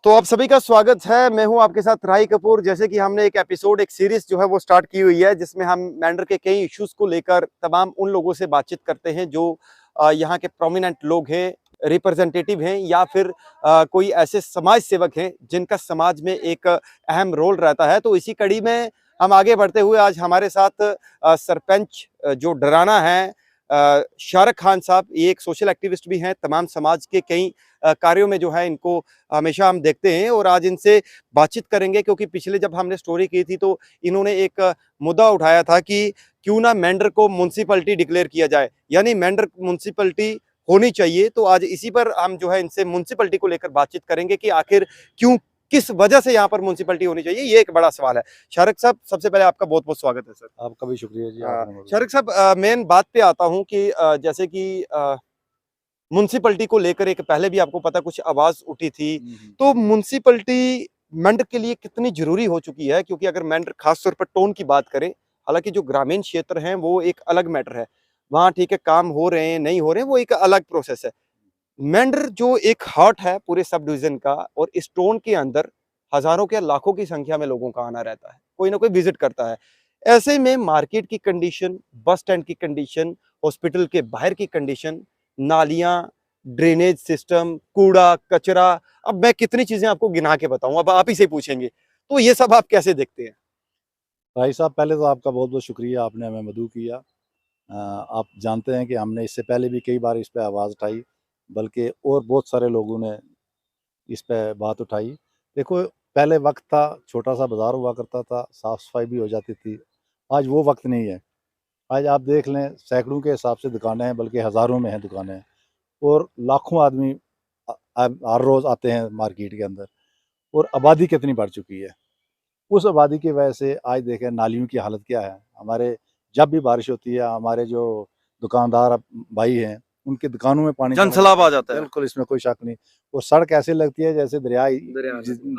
तो आप सभी का स्वागत है। मैं हूं आपके साथ राही कपूर। जैसे कि हमने एक एपिसोड, एक सीरीज जो है वो स्टार्ट की हुई है, जिसमें हम मेंढर के कई इश्यूज को लेकर तमाम उन लोगों से बातचीत करते हैं जो यहाँ के प्रोमिनेंट लोग हैं, रिप्रेजेंटेटिव हैं, या फिर कोई ऐसे समाज सेवक हैं जिनका समाज में एक अहम रोल रहता है। तो इसी कड़ी में हम आगे बढ़ते हुए आज हमारे साथ सरपंच जो डराना है, शारक खान साहब, ये एक सोशल एक्टिविस्ट भी हैं। तमाम समाज के कई कार्यों में जो है इनको हमेशा हम देखते हैं और आज इनसे बातचीत करेंगे, क्योंकि पिछले जब हमने स्टोरी की थी तो इन्होंने एक मुद्दा उठाया था कि क्यों ना मेंढर को म्युनिसिपैलिटी डिक्लेयर किया जाए, यानी मेंढर म्युनिसिपैलिटी होनी चाहिए। तो आज इसी पर हम जो है इनसे म्युनिसिपैलिटी को लेकर बातचीत करेंगे कि आखिर क्यों, किस वजह से यहाँ पर म्युनिसिपैलिटी होनी चाहिए। ये एक बड़ा सवाल है। शारक साहब, सबसे पहले आपका बहुत बहुत स्वागत है सर। आपका भी शुक्रिया जी। शारक साहब, मेन बात पे आता हूँ कि जैसे कि म्युनिसिपैलिटी को लेकर एक पहले भी आपको पता कुछ आवाज उठी थी, तो म्युनिसिपैलिटी मेंढर के लिए कितनी जरूरी हो चुकी है? क्योंकि अगर मेंढर खासतौर पर टोन की बात करें, हालांकि जो ग्रामीण क्षेत्र हैं वो एक अलग मैटर है, वहाँ ठीक है काम हो रहे हैं नहीं हो रहे हैं वो एक अलग प्रोसेस है। मेंढर जो एक हार्ट है पूरे सब डिवीजन का, और इस टोन के अंदर हजारों के लाखों की संख्या में लोगों का आना रहता है, कोई ना कोई विजिट करता है। ऐसे में मार्केट की कंडीशन, बस स्टैंड की कंडीशन, हॉस्पिटल के बाहर की कंडीशन, नालियां, ड्रेनेज सिस्टम, कूड़ा कचरा, अब मैं कितनी चीजें आपको गिना के बताऊं, अब आप ही से पूछेंगे। तो ये सब आप कैसे देखते हैं? भाई साहब, पहले तो आपका बहुत बहुत शुक्रिया, आपने हमें मदऊ किया। आप जानते हैं कि हमने इससे पहले भी कई बार इस पर आवाज़ उठाई, बल्कि और बहुत सारे लोगों ने इस पर बात उठाई। देखो, पहले वक्त था, छोटा सा बाज़ार हुआ करता था, साफ़ सफाई भी हो जाती थी। आज वो वक्त नहीं है। आज आप देख लें, सैकड़ों के हिसाब से दुकानें हैं, बल्कि हज़ारों में हैं दुकानें, और लाखों आदमी हर रोज़ आते हैं मार्केट के अंदर, और आबादी कितनी बढ़ चुकी है। उस आबादी की वजह से आज देखें नालियों की हालत क्या है। हमारे जब भी बारिश होती है, हमारे जो दुकानदार भाई हैं, उनकी दुकानों में पानी जन जमा सैलाब जाता आ है। जाता है। बिल्कुल, इसमें कोई शक नहीं। वो सड़क ऐसे लगती है जैसे दरिया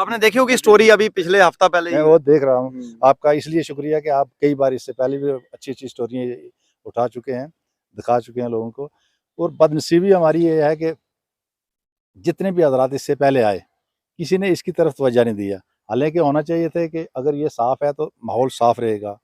आपने देखी होगी स्टोरी अभी पिछले हफ्ता पहले मैं ही। वो देख रहा हूँ। आपका इसलिए शुक्रिया कि आप कई बार इससे पहले भी अच्छी अच्छी स्टोरियाँ उठा चुके हैं, दिखा चुके हैं लोगों को। और बदनसीबी हमारी ये है कि जितने भी हजरात इससे पहले आए, किसी ने इसकी तरफ तवज्जो नहीं दिया। हालांकि होना चाहिए था कि अगर ये साफ़ है तो माहौल साफ़ रहेगा,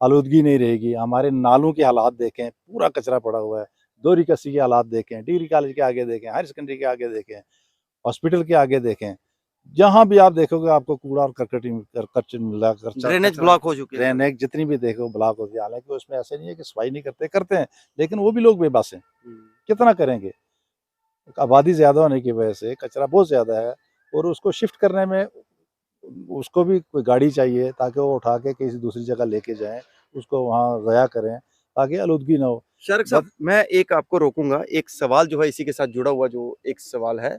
आलूदगी नहीं रहेगी। हमारे नालों के हालात देखें, पूरा कचरा पड़ा हुआ है। दोहरी कस्सी के हालात देखें, डिग्री कॉलेज के आगे देखें, हायर सेकेंडरी के आगे देखें, हॉस्पिटल के आगे देखें, जहाँ भी आप देखोगे आपको कूड़ा और करकट मिला, ड्रेनेज ब्लॉक हो चुके हैं। ड्रेनेज जितनी भी देखो ब्लॉक होती है। हालांकि उसमें ऐसे नहीं है कि सफाई नहीं करते, करते हैं, लेकिन वो भी लोग बेबस हैं। कितना करेंगे? आबादी ज़्यादा होने की वजह से कचरा बहुत ज़्यादा है, और उसको शिफ्ट करने में उसको भी कोई गाड़ी चाहिए ताकि वो उठा के किसी दूसरी जगह लेके जाएं, उसको वहाँ ज़ाया करें ताकि आलूदगी ना हो। शारक साहब, मैं एक आपको रोकूंगा, एक सवाल जो है इसी के साथ जुड़ा हुआ जो एक सवाल है,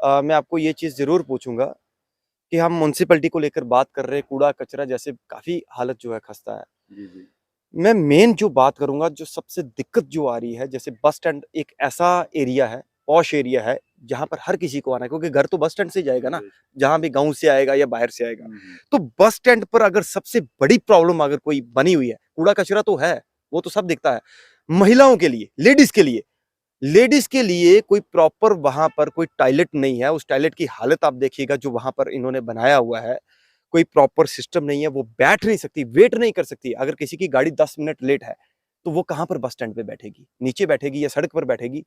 मैं आपको ये चीज जरूर पूछूंगा कि हम म्युनिसिपैलिटी को लेकर बात कर रहे हैं, कूड़ा कचरा जैसे काफी हालत जो है खस्ता है। जी जी। मैं मेन जो बात करूंगा, जो सबसे दिक्कत जो आ रही है, जैसे बस स्टैंड एक ऐसा एरिया है, पॉश एरिया है, जहां पर हर किसी को आना है, क्योंकि घर तो बस स्टैंड से जाएगा ना, जहां भी गांव से आएगा या बाहर से आएगा। तो बस स्टैंड पर अगर सबसे बड़ी प्रॉब्लम अगर कोई बनी हुई है, कूड़ा कचरा तो है, वो तो सब दिखता है। महिलाओं के लिए, लेडीज के लिए कोई प्रॉपर वहां पर कोई टॉयलेट नहीं है। उस टॉयलेट की हालत आप देखिएगा जो वहां पर इन्होंने बनाया हुआ है, कोई प्रॉपर सिस्टम नहीं है। वो बैठ नहीं सकती, वेट नहीं कर सकती। अगर किसी की गाड़ी 10 मिनट लेट है तो वो कहां पर बस स्टैंड पे बैठेगी? नीचे बैठेगी या सड़क पर बैठेगी?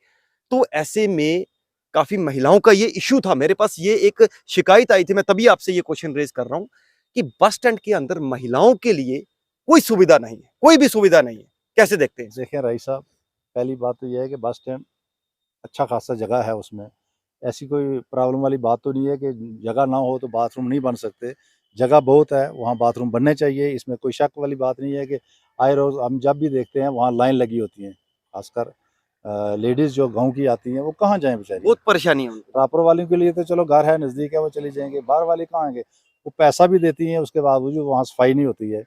तो ऐसे में काफी महिलाओं का ये इश्यू था। मेरे पास ये एक शिकायत आई थी, मैं तभी आपसे ये क्वेश्चन रेज कर रहा हूं कि बस स्टैंड के अंदर महिलाओं के लिए कोई सुविधा नहीं है, कोई भी सुविधा नहीं है। कैसे देखते हैं? देखें रईस साहब, पहली बात तो यह है कि बस स्टैंड अच्छा खासा जगह है, उसमें ऐसी कोई प्रॉब्लम वाली बात तो नहीं है कि जगह ना हो तो बाथरूम नहीं बन सकते। जगह बहुत है, वहाँ बाथरूम बनने चाहिए, इसमें कोई शक वाली बात नहीं है। कि आए रोज़ हम जब भी देखते हैं वहाँ लाइन लगी होती है, खासकर लेडीज़ जो गांव की आती हैं वो कहाँ जाएं बेचारी। बहुत परेशानी है उनको। रापर वालों के लिए तो चलो घर है, नज़दीक है, वो चली जाएंगे। बाहर वाले कहाँ आएंगे? वो पैसा भी देती हैं, उसके बावजूद वहाँ सफाई नहीं होती है,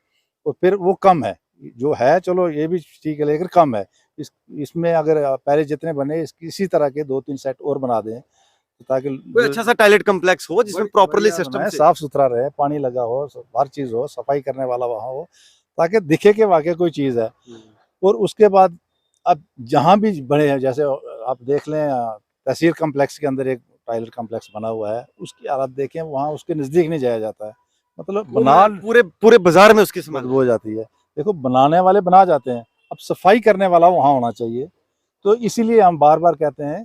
और फिर वो कम है। जो है चलो ये भी ठीक है, लेकिन कम है। इसमें अगर पहले जितने बने इसी तरह के 2-3 सेट और बना दें, तो ताकि कोई अच्छा सा टॉयलेट कम्प्लेक्स हो जिसमें प्रॉपरली सिस्टम से साफ सुथरा रहे, पानी लगा हो, हर चीज़ हो, सफाई करने वाला वहाँ हो, ताकि दिखे कि वाकई कोई चीज़ है। और उसके बाद अब जहाँ भी बने हैं, जैसे आप देख लें तहसील कम्प्लेक्स के अंदर एक टॉयलेट कॉम्प्लेक्स बना हुआ है, उसकी हालत देखें, वहाँ उसके नज़दीक नहीं जाया जाता है। मतलब वो बना पूरे पूरे बाजार में उसकी स्मेल बदबू हो जाती है। देखो बनाने वाले बना जाते हैं, अब सफाई करने वाला वहाँ होना चाहिए। तो इसीलिए हम बार-बार कहते हैं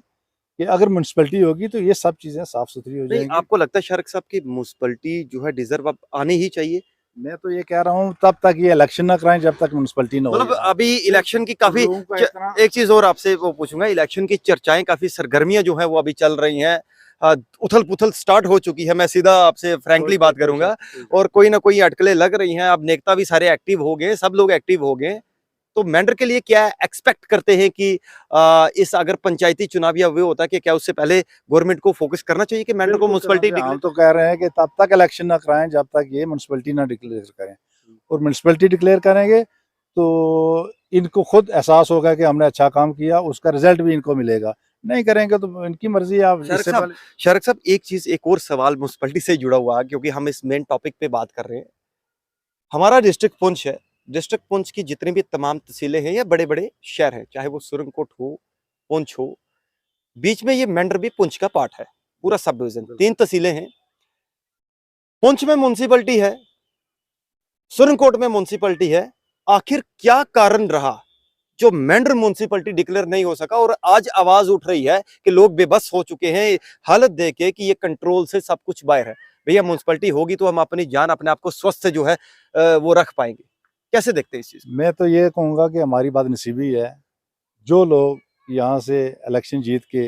कि अगर म्युनिसिपैलिटी होगी तो ये सब चीज़ें साफ-सुथरी हो नहीं, जाएँगी। आपको लगता है शारिक साहब की म्युनिसिपैलिटी जो है डिजर्व अब आनी ही चाहिए? मैं तो ये कह रहा हूँ तब तक ये इलेक्शन ना कराएँ जब तक म्युनिसिपैलिटी ना हो मतलब यहाँ। अभी इलेक्शन की काफी लोगों का इतना एक चीज और आपसे वो पूछूंगा, इलेक्शन की चर्चाएं काफी सरगर्मियां जो है वो अभी चल रही हैं, उथल पुथल स्टार्ट हो चुकी है, मैं सीधा आपसे फ्रैंकली बात करूंगा, और कोई ना कोई अटकलें लग रही हैं, अब नेता भी सारे एक्टिव हो गए, सब लोग एक्टिव हो गए। तो मेंढर के लिए क्या एक्सपेक्ट करते हैं कि इस अगर पंचायती चुनाव या वो होता है कि क्या उससे पहले गवर्नमेंट को फोकस करना चाहिए कि मेंढर को म्युनिसिपैलिटी हम तो कह रहे हैं कि तब तक इलेक्शन ना कराएं जब तक ये म्युनिसिपैलिटी ना डिक्लेयर करें, और म्युनिसिपैलिटी डिक्लेयर करेंगे तो इनको खुद एहसास होगा कि हमने अच्छा काम किया, उसका रिजल्ट भी इनको मिलेगा। नहीं करेंगे तो इनकी मर्जी है। आप शारिक इससे साहब, पहले शारिक साहब एक चीज, एक और सवाल म्युनिसिपैलिटी से जुड़ा हुआ है, क्योंकि हम इस मेन टॉपिक पे बात कर रहे हैं। हमारा डिस्ट्रिक्ट पुंछ है, डिस्ट्रिक्ट पुंछ की जितनी भी तमाम तहसीलें हैं या बड़े बड़े शहर हैं, चाहे वो सुरनकोट हो, पुंछ हो, बीच में ये मेंढर भी पुंछ का पार्ट है, पूरा सब डिवीजन, 3 तहसीलें हैं। पुंछ में म्युनिसिपैलिटी है, सुरनकोट में म्युनिसिपैलिटी है। आखिर क्या कारण रहा जो मेंढर म्युनिसिपैलिटी डिक्लेयर नहीं हो सका, और आज आवाज उठ रही है कि लोग बेबस हो चुके हैं हालत देख के कि ये कंट्रोल से सब कुछ बाहर है। भैया म्युनिसिपैलिटी होगी तो हम अपनी जान, अपने आप को स्वस्थ जो है वो रख पाएंगे। कैसे देखते हैं इस चीज को? मैं तो ये कहूँगा कि हमारी बदनसीबी है, जो लोग यहाँ से इलेक्शन जीत के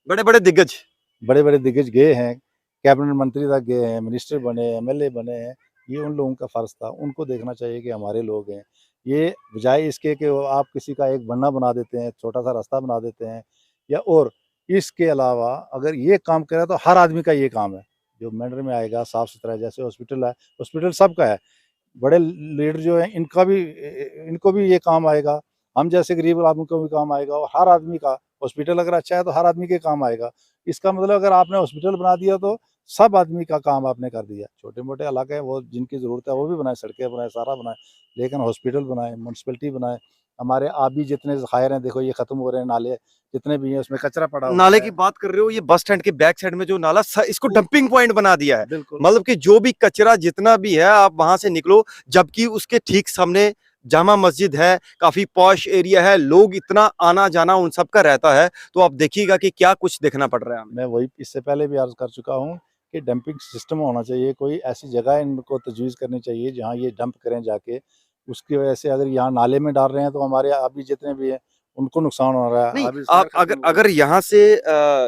बड़े बड़े दिग्गज, बड़े-बड़े दिग्गज गए हैं, कैबिनेट मंत्री तक गए हैं, मिनिस्टर बने, एमएलए बने हैं, ये उन लोगों का फ़र्ज़ था। उनको देखना चाहिए कि हमारे लोग हैं। ये बजाय इसके कि वो आप किसी का एक बन्ना बना देते हैं, छोटा-सा रास्ता बना देते हैं, या और इसके अलावा अगर ये काम करें तो हर आदमी का ये काम है। जो मेंढर में आएगा साफ़-सुथरा, जैसे हॉस्पिटल है, हॉस्पिटल सबका है। बड़े लीडर जो हैं इनका भी इनको भी ये काम आएगा। हम जैसे गरीब आदमी को भी काम आएगा, और हर आदमी का हॉस्पिटल अगर अच्छा है तो हर आदमी के काम आएगा। इसका मतलब अगर आपने हॉस्पिटल बना दिया तो सब आदमी का काम आपने कर दिया। छोटे-मोटे इलाके हैं वो जिनकी ज़रूरत है वो भी बनाए, सड़कें बनाए, सारा बनाए, लेकिन हॉस्पिटल बनाए, म्युनिसिपैलिटी बनाए। हमारे आबी जितने ज़खायर हैं देखो ये ख़त्म हो रहे हैं, नाले जितने भी हैं उसमें कचरा पड़ा हुआ नाले है। की बात कर रहे हो, ये बस स्टैंड के बैक साइड में जो नाला इसको डंपिंग पॉइंट बना दिया है। बिल्कुल। मतलब कि जो भी कचरा जितना भी है आप वहां से निकलो, जबकि उसके ठीक सामने जामा मस्जिद है, काफी पॉश एरिया है, लोग इतना आना जाना उन सब का रहता है, तो आप देखिएगा कि क्या कुछ देखना पड़ रहा है हमें। मैं वही इससे पहले भी अर्ज़ कर चुका हूँ कि डंपिंग सिस्टम होना चाहिए, कोई ऐसी जगह इनको तजवीज़ करनी चाहिए जहाँ ये डंप करें जाके। उसकी वजह से अगर यहाँ नाले में डाल रहे हैं तो हमारे अभी जितने भी हैं उनको नुकसान हो रहा है। नहीं, अभी आप शहर अगर खत्म हो अगर गया। यहाँ से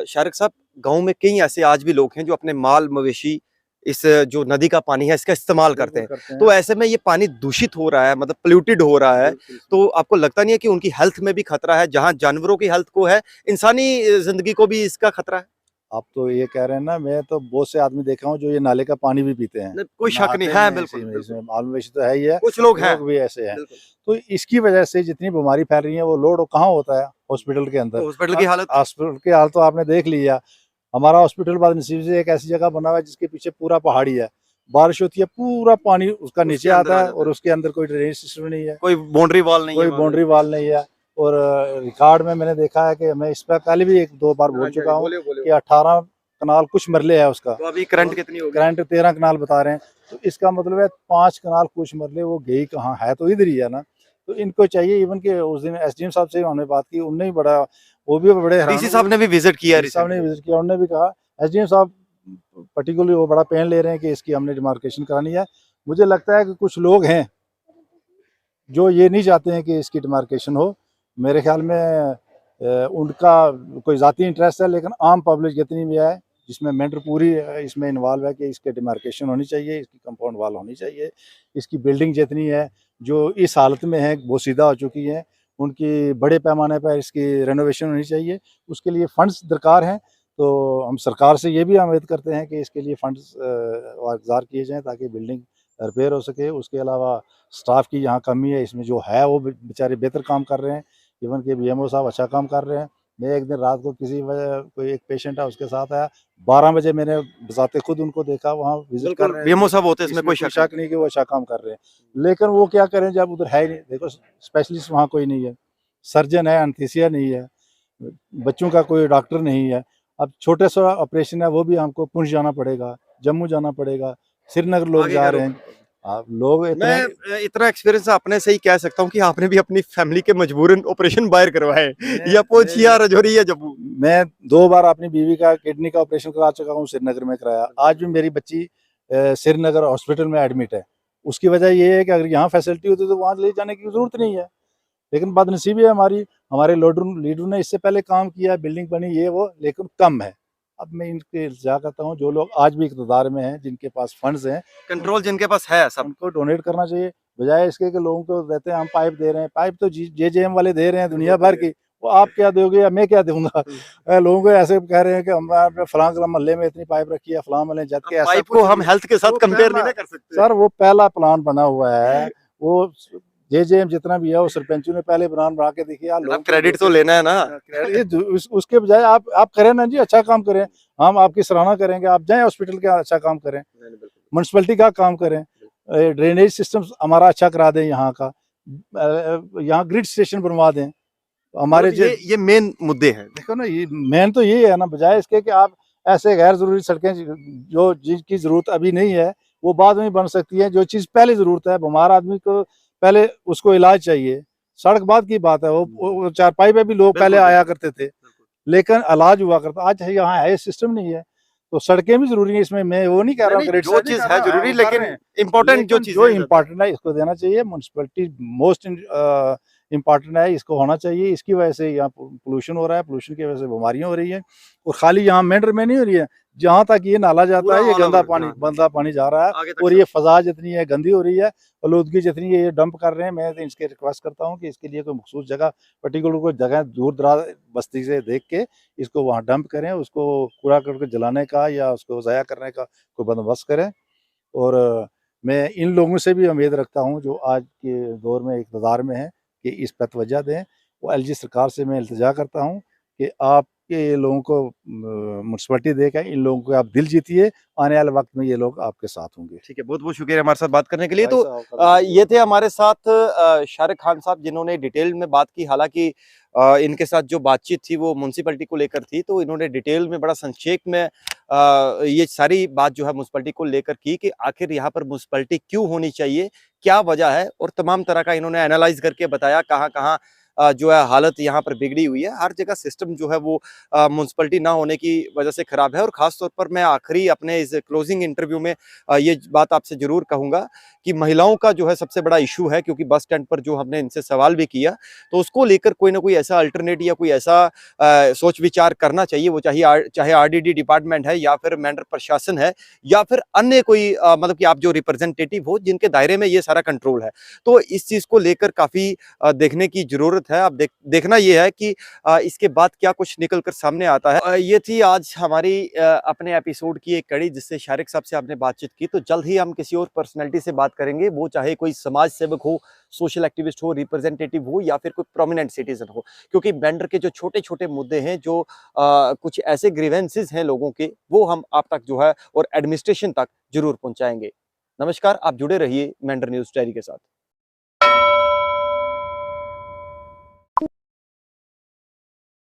शारिक साहब, गाँव में कई ऐसे आज भी लोग हैं जो अपने माल मवेशी इस जो नदी का पानी है इसका इस्तेमाल करते बिल्कुल हैं। करते हैं। तो ऐसे में ये पानी दूषित हो रहा है, मतलब पोल्यूटेड हो रहा है। बिल्कुल। तो आपको लगता नहीं है कि उनकी हेल्थ में भी खतरा है? जहाँ जानवरों की हेल्थ को है, इंसानी ज़िंदगी को भी इसका खतरा है? आप तो ये कह रहे हैं ना, मैं तो बहुत से आदमी देखा हूँ जो ये नाले का पानी भी पीते हैं। नहीं, कोई शक नहीं नहाते भी है, हैं बिल्कुल, इसी में, बिल्कुल। इसमें माल मवेशी तो है ही है, कुछ लोग हैं, लोग भी ऐसे हैं। बिल्कुल। तो इसकी वजह से जितनी बीमारी फैल रही है वो लोड कहाँ होता है? हॉस्पिटल के अंदर। तो हॉस्पिटल की हालत? हॉस्पिटल की हालत तो आपने देख लिया। हमारा हॉस्पिटल बदनसीबी से एक ऐसी जगह बना हुआ है जिसके पीछे पूरा पहाड़ी है। बारिश होती है पूरा पानी उसका नीचे उसके अंदर आता आ है, जाता और है। उसके अंदर कोई ड्रेनेज सिस्टम नहीं है, कोई बाउंड्री वॉल नहीं है कोई वहाँ पे। बाउंड्री वॉल नहीं है। और रिकॉर्ड में मैंने देखा है कि मैं इस पे पहले भी 1-2 बार हाँ बोल जी, हाँ चुका जी, हूँ बोलिए, बोलिए। कि 18 कनाल कुछ मरले है उसका, तो अभी करंट और कितनी होगी? करंट 13 कनाल बता रहे हैं। तो इसका मतलब है 5 कनाल कुछ मरले वो गई कहाँ है, तो इधर ही है ना। तो इनको चाहिए, इवन के उस दिन एसडीएम साहब से हमने बात की, उनने ही बड़ा, वो भी बड़े हैरान डीसी हुए। साहब ने भी विजिट किया डीसी साहब ने रिसेंटली। विजिट किया, उन्होंने भी कहा एसडीएम साहब पर्टिकुलरली वो बड़ा पेन ले रहे हैं कि इसकी हमने डिमार्केशन करानी है। मुझे लगता है कि कुछ लोग हैं जो ये नहीं चाहते हैं कि इसकी डिमार्केशन हो। मेरे ख्याल में उनका कोई ज़ाती इंटरेस्ट है, लेकिन आम पब्लिक जितनी भी है जिसमें मेंढर पूरी इसमें इन्वॉल्व है कि इसके डिमार्केशन होनी चाहिए, इसकी कंपाउंड वाल होनी चाहिए, इसकी बिल्डिंग जितनी है जो इस हालत में है वो सीधा हो चुकी है, उनकी बड़े पैमाने पर इसकी रेनोवेशन होनी चाहिए। उसके लिए फंड्स दरकार हैं। तो हम सरकार से ये भी उम्मीद करते हैं कि इसके लिए फंड्स वागज़ार किए जाएँ ताकि बिल्डिंग रिपेयर हो सके। उसके अलावा स्टाफ की यहाँ कमी है, इसमें जो है वो बेचारे बेहतर काम कर रहे हैं। इवन के बीएमओ साहब अच्छा काम कर रहे हैं। मैं एक दिन रात को किसी वजह कोई एक पेशेंट है उसके साथ आया, 12 बजे मैंने बज़ाते खुद उनको देखा वहाँ विज़िट कर बिल्कुल, रहे बीएमओ हैं। साहब होते हैं, इसमें इसमें कोई कोई शक नहीं। शक नहीं कि वो अच्छा काम कर रहे हैं। लेकिन वो क्या करें जब उधर है ही नहीं। देखो स्पेशलिस्ट वहाँ कोई नहीं है, सर्जन है, एनेस्थीसिया नहीं है, बच्चों का कोई डॉक्टर नहीं है। अब छोटे सा ऑपरेशन है वो भी हमको पुंछ जाना पड़ेगा, जम्मू जाना पड़ेगा, श्रीनगर लोग आगे जा का रहे रुख। हैं। लोग इतने मैं इतना एक्सपीरियंस अपने से ही कह सकता हूँ कि आपने भी अपनी फैमिली के मजबूरन ऑपरेशन बाहर करवाए, या पूंछ या राजौरी या जम्मू। मैं 2 बार अपनी बीवी का किडनी का ऑपरेशन करा चुका हूँ, श्रीनगर में कराया। आज भी मेरी बच्ची श्रीनगर हॉस्पिटल में एडमिट है। उसकी वजह ये है कि अगर यहाँ फैसिलिटी होती तो वहाँ ले जाने की ज़रूरत नहीं है। लेकिन बदनसीबी है हमारी, हमारे लीडर ने इससे पहले काम किया, बिल्डिंग बनी ये वो, लेकिन कम है। अब मैं इनके इल्तिजा करता हूँ, जो लोग आज भी इक़्तिदार में हैं, जिनके पास फंड्स हैं, कंट्रोल जिनके पास है सब। उनको डोनेट करना चाहिए। बजाय इसके कि लोगों को देते हैं हम पाइप दे रहे हैं, पाइप तो जेजेएम वाले दे रहे हैं दुनिया भर की, वो आप क्या दोगे या मैं क्या दूंगा। लोगों को ऐसे कह रहे हैं कि हम फलां मोहल्ले में इतनी पाइप रखी है, फलां मोहल्ले, जबकि ऐसा पाइप कुछ को हम नहीं। हेल्थ के साथ वो कंपेयर पहला नहीं ना कर सकते। सर वो पहला प्लान बना हुआ है, वो जेजेएम जितना भी है वो सरपंचों ने पहले प्लान बना के देखिए। जनाब क्रेडिट तो लेना है ना। उसके बजाय आप करें ना जी, अच्छा काम करें, हम आपकी सराहना करेंगे। आप जाएं हॉस्पिटल का अच्छा काम करें, म्यूनसिपलिटी का काम करें, ड्रेनेज सिस्टम हमारा अच्छा करा दें, यहाँ का यहाँ ग्रिड स्टेशन बनवा दें हमारे। मतलब ये मेन मुद्दे हैं। देखो ना, ये मेन तो ये है ना, बजाय इसके कि आप ऐसे गैर जरूरी सड़कें जो जिसकी जरूरत अभी नहीं है वो बाद में बन सकती है। जो चीज पहले जरूरत है, बीमार आदमी को पहले उसको इलाज चाहिए, सड़क बाद की बात है। वो चारपाई पे भी लोग पहले आया करते थे, लेकिन इलाज हुआ करता। आज यहाँ है सिस्टम नहीं है, तो सड़कें भी जरूरी है। इसमें मैं वो नहीं कह रहा हूँ, जो चीज है जरूरी, लेकिन इम्पोर्टेंट जो चीज जो इम्पोर्टेंट है इसको देना चाहिए। म्यूनसिपलिटी मोस्ट इम्पॉर्टेंट है, इसको होना चाहिए। इसकी वजह से यहाँ पोल्यूशन हो रहा है, पोल्यूशन की वजह से बीमारियां हो रही है। और खाली यहाँ मेंढर में नहीं हो रही है, जहाँ तक ये नाला जाता है ये गंदा पानी जा रहा है, और ये फजा जितनी है गंदी हो रही है, आलूदगी जितनी है ये डंप कर रहे हैं। मैं इसके रिक्वेस्ट करता हूँ कि इसके लिए कोई मखसूस जगह, पर्टिकुलर कोई जगह दूर दराज बस्ती से देख के इसको वहाँ डंप करें, उसको कूड़ा करके जलाने का या उसको ज़ाया करने का कोई बंदोबस्त करें। और मैं इन लोगों से भी उम्मीद रखता हूँ जो आज के दौर में इक़्तिदार में हैं कि इस पर तवज्जो दें। वो एलजी सरकार से मैं इल्तिजा करता हूँ कि आपके लोगों को म्यूनसिपलिटी देकर इन लोगों को आप दिल जीतिए, आने वाले वक्त में ये लोग आपके साथ होंगे। ठीक है, बहुत बहुत शुक्रिया हमारे साथ बात करने के लिए। तो ये थे हमारे साथ शारिक खान साहब, जिन्होंने डिटेल में बात की। हालांकि इनके साथ जो बातचीत थी वो म्यूनसिपलिटी को लेकर थी, तो इन्होंने डिटेल में बड़ा संक्षेप में ये सारी बात जो है म्यूनसिपलिटी को लेकर की कि आखिर यहाँ पर म्यूनसिपलिटी क्यों होनी चाहिए, क्या वजह है, और तमाम तरह का इन्होंने एनालाइज करके बताया कहाँ कहाँ जो है हालत यहाँ पर बिगड़ी हुई है। हर जगह सिस्टम जो है वो म्यूनसिपलिटी ना होने की वजह से खराब है। और खास तौर पर मैं आखिरी अपने इस क्लोजिंग इंटरव्यू में ये बात आपसे जरूर कहूंगा कि महिलाओं का जो है सबसे बड़ा इशू है, क्योंकि बस स्टैंड पर जो हमने इनसे सवाल भी किया तो उसको लेकर कोई ना कोई ऐसा अल्टरनेट या कोई ऐसा सोच विचार करना चाहिए। वो चाहे आरडीडी डिपार्टमेंट है, या फिर मेंढर प्रशासन है, या फिर अन्य कोई मतलब कि आप जो रिप्रेजेंटेटिव हो जिनके दायरे में ये सारा कंट्रोल है। तो इस चीज को लेकर काफी देखने की जरूरत है। अब देखना ये है कि इसके बाद क्या कुछ निकल कर सामने आता है। ये थी आज हमारी अपने एपिसोड की एक कड़ी, जिससे शारिक साहब से आपने बातचीत की। तो जल्द ही हम किसी और पर्सनैलिटी से बात करेंगे, वो चाहे कोई समाज सेवक हो, सोशल एक्टिविस्ट हो, रिप्रेजेंटेटिव हो, या फिर कोई प्रोमिनेंट सिटीजन हो। क्योंकि मेंढर के जो छोटे छोटे मुद्दे हैं, जो कुछ ऐसे ग्रीवेंसेस हैं लोगों के, वो हम आप तक जो है और एडमिनिस्ट्रेशन तक जरूर पहुंचाएंगे। नमस्कार, आप जुड़े रहिए मेंढर न्यूज डायरी के साथ।